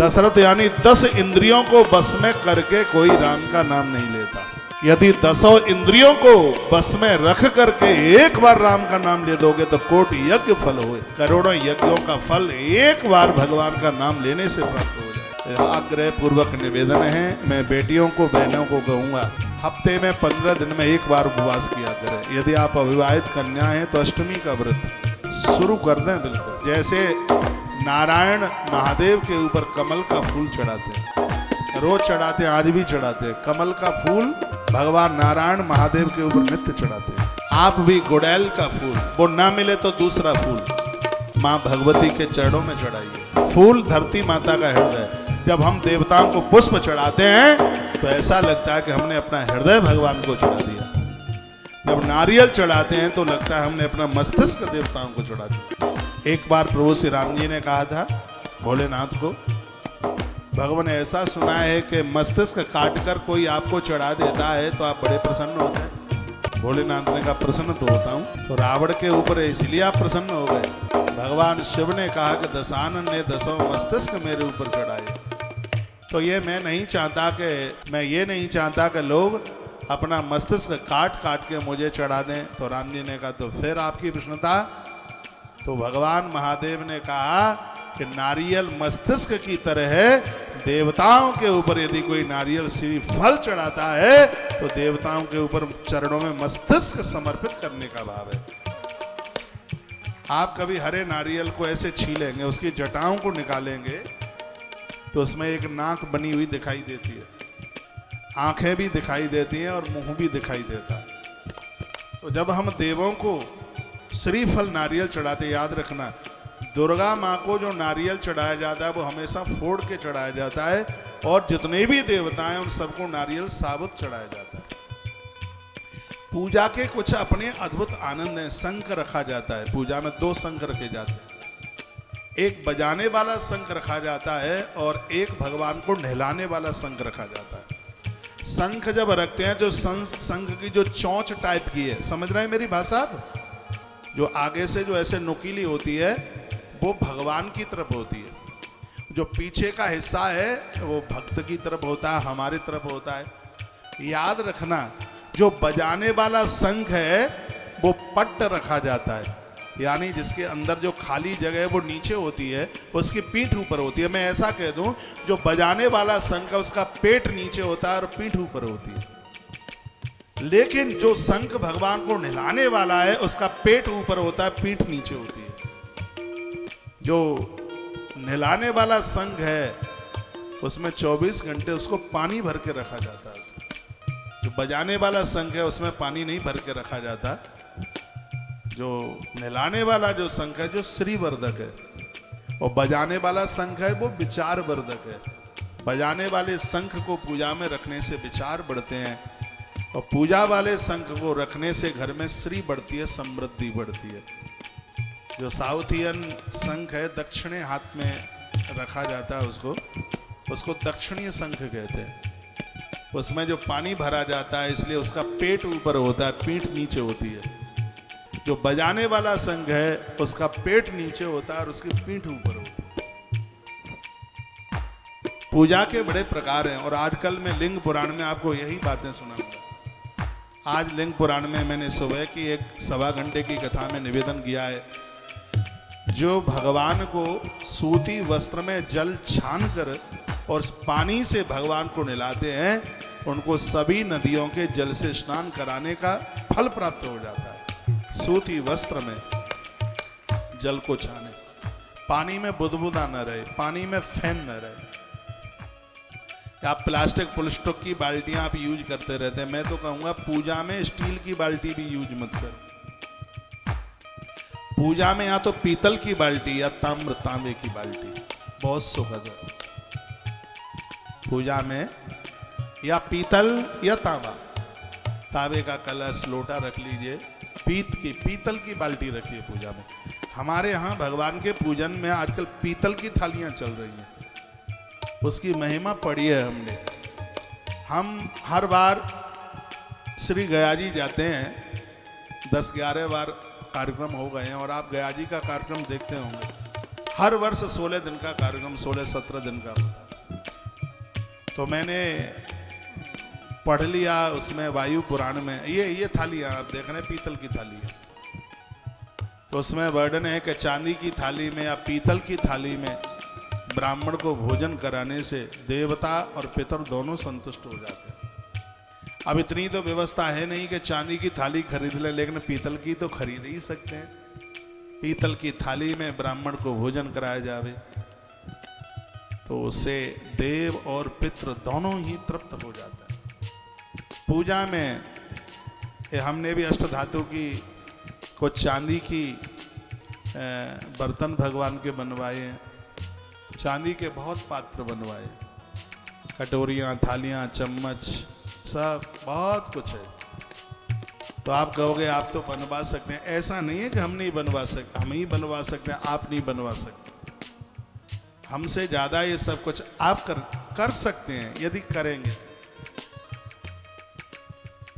दशरथ यानी 10 इंद्रियों को बस में करके कोई राम का नाम नहीं लेता। यदि 10 इंद्रियों को बस में रख करके एक बार राम का नाम ले दोगे तो कोटि यज्ञ फल हो, करोड़ों यज्ञों का फल एक बार भगवान का नाम लेने से प्राप्त हो जाए। आग्रह पूर्वक निवेदन है, मैं बेटियों को बहनों को कहूंगा हफ्ते में 15 दिन में एक बार उपवास किया करें। यदि आप अविवाहित कन्या हैं तो अष्टमी का व्रत शुरू कर दें। बिल्कुल जैसे नारायण महादेव के ऊपर कमल का फूल चढ़ाते हैं, रोज चढ़ाते हैं, आज भी चढ़ाते हैं। कमल का फूल भगवान नारायण महादेव के ऊपर नित्य चढ़ाते हैं। आप भी गुड़ैल का फूल, वो ना मिले तो दूसरा फूल माँ भगवती के चरणों में चढ़ाइए। फूल धरती माता का हृदय। जब हम देवताओं को पुष्प चढ़ाते हैं तो ऐसा लगता है कि हमने अपना हृदय भगवान को चढ़ा दिया। जब नारियल चढ़ाते हैं तो लगता है हमने अपना मस्तिष्क देवताओं को चढ़ा दिया। एक बार प्रभु श्री राम जी ने कहा था भोलेनाथ को, भगवान ऐसा सुना है कि मस्तिष्क काटकर कोई आपको चढ़ा देता है तो आप बड़े प्रसन्न होते हैं। भोलेनाथ ने कहा प्रसन्न तो होता हूँ। तो रावण के ऊपर इसलिए आप प्रसन्न हो गए। भगवान शिव ने कहा कि दशानन ने 10 मस्तिष्क मेरे ऊपर चढ़ाए। तो ये मैं नहीं चाहता कि लोग अपना मस्तिष्क काट काट के मुझे चढ़ा दें। तो राम जी ने कहा तो फिर आपकी प्रश्नता। तो भगवान महादेव ने कहा कि नारियल मस्तिष्क की तरह है, देवताओं के ऊपर यदि कोई नारियल श्री फल चढ़ाता है तो देवताओं के ऊपर चरणों में मस्तिष्क समर्पित करने का भाव है। आप कभी हरे नारियल को ऐसे छीलेंगे, उसकी जटाओं को निकालेंगे तो उसमें एक नाक बनी हुई दिखाई देती है, आंखें भी दिखाई देती हैं और मुंह भी दिखाई देता है। तो जब हम देवों को श्रीफल नारियल चढ़ाते, याद रखना दुर्गा माँ को जो नारियल चढ़ाया जाता है वो हमेशा फोड़ के चढ़ाया जाता है, और जितने भी देवता हैं उन सबको नारियल साबुत चढ़ाया जाता है। पूजा के कुछ अपने अद्भुत आनंद हैं। शंख रखा जाता है, पूजा में 2 शंख रखे जाते हैं। एक बजाने वाला शंख रखा जाता है और एक भगवान को नहलाने वाला शंख रखा जाता है। शंख जब रखते हैं जो शंख की जो चोंच टाइप की है, समझ रहे हैं मेरी भाषा, जो आगे से जो ऐसे नुकीली होती है वो भगवान की तरफ होती है, जो पीछे का हिस्सा है वो भक्त की तरफ होता है, हमारी तरफ होता है। याद रखना जो बजाने वाला शंख है वो पट्ट रखा जाता है, यानी जिसके अंदर जो खाली जगह है वो नीचे होती है, उसकी पीठ ऊपर होती है। मैं ऐसा कह दूं, जो बजाने वाला शंख है उसका पेट नीचे होता है और पीठ ऊपर होती है। लेकिन जो शंख भगवान को नहलाने वाला है उसका पेट ऊपर होता है, पीठ नीचे होती है। जो नहलाने वाला शंख है उसमें 24 घंटे उसको पानी भर के रखा जाता है। जो बजाने वाला शंख है उसमें पानी नहीं भर के रखा जाता। जो नहलाने वाला जो शंख है जो श्रीवर्धक है, और बजाने वाला शंख है वो विचार वर्धक है। बजाने वाले शंख को पूजा में रखने से विचार बढ़ते हैं, और पूजा वाले शंख को रखने से घर में श्री बढ़ती है, समृद्धि बढ़ती है। जो साउथियन शंख है दक्षिणे हाथ में रखा जाता है, उसको दक्षिणीय शंख कहते हैं। उसमें जो पानी भरा जाता है इसलिए उसका पेट ऊपर होता है, पीठ नीचे होती है। जो बजाने वाला शंख है उसका पेट नीचे होता है और उसकी पीठ ऊपर होती है। पूजा के बड़े प्रकार हैं, और आजकल मैं लिंग पुराण में आपको यही बातें सुनाऊंगा। आज लिंग पुराण में मैंने सुबह की एक 1.25 घंटे की कथा में निवेदन किया है। जो भगवान को सूती वस्त्र में जल छान कर और पानी से भगवान को नहलाते हैं, उनको सभी नदियों के जल से स्नान कराने का फल प्राप्त हो जाता है। सूती वस्त्र में जल को छाने, पानी में बुदबुदा न रहे, पानी में फैन न रहे। या प्लास्टिक पुलस्टॉक की बाल्टियां आप यूज करते रहते हैं, मैं तो कहूंगा पूजा में स्टील की बाल्टी भी यूज मत करो। पूजा में या तो पीतल की बाल्टी या तांबे की बाल्टी बहुत सुखद है। पूजा में या पीतल या तांबे का कलश लोटा रख लीजिए, पीतल की बाल्टी रखिए पूजा में। हमारे यहाँ भगवान के पूजन में आजकल पीतल की थालियां चल रही हैं, उसकी महिमा पढ़ी है हमने। हम हर बार श्री गया जी जाते हैं, 10-11 बार कार्यक्रम हो गए हैं, और आप गया जी का कार्यक्रम देखते होंगे। हर वर्ष 16 दिन का कार्यक्रम, 16-17 दिन का होता। तो मैंने पढ़ लिया उसमें वायु पुराण में, ये थालियाँ आप देख रहे हैं पीतल की थाली है, तो उसमें वर्णन है कि चांदी की थाली में या पीतल की थाली में ब्राह्मण को भोजन कराने से देवता और पितर दोनों संतुष्ट हो जाते हैं। अब इतनी तो व्यवस्था है नहीं कि चांदी की थाली खरीद ले, लेकिन पीतल की तो खरीद ही सकते हैं। पीतल की थाली में ब्राह्मण को भोजन कराया जावे तो उससे देव और पितृ दोनों ही तृप्त हो जाते हैं। पूजा में हमने भी अष्ट धातु की कुछ चांदी की बर्तन भगवान के बनवाए हैं, चांदी के बहुत पात्र बनवाए, कटोरियाँ, थालियाँ, चम्मच, सब बहुत कुछ है। तो आप कहोगे आप तो बनवा सकते हैं, ऐसा नहीं है कि हम नहीं बनवा सकते, हम ही बनवा सकते हैं, आप नहीं बनवा सकते। हमसे ज़्यादा ये सब कुछ आप कर सकते हैं यदि करेंगे।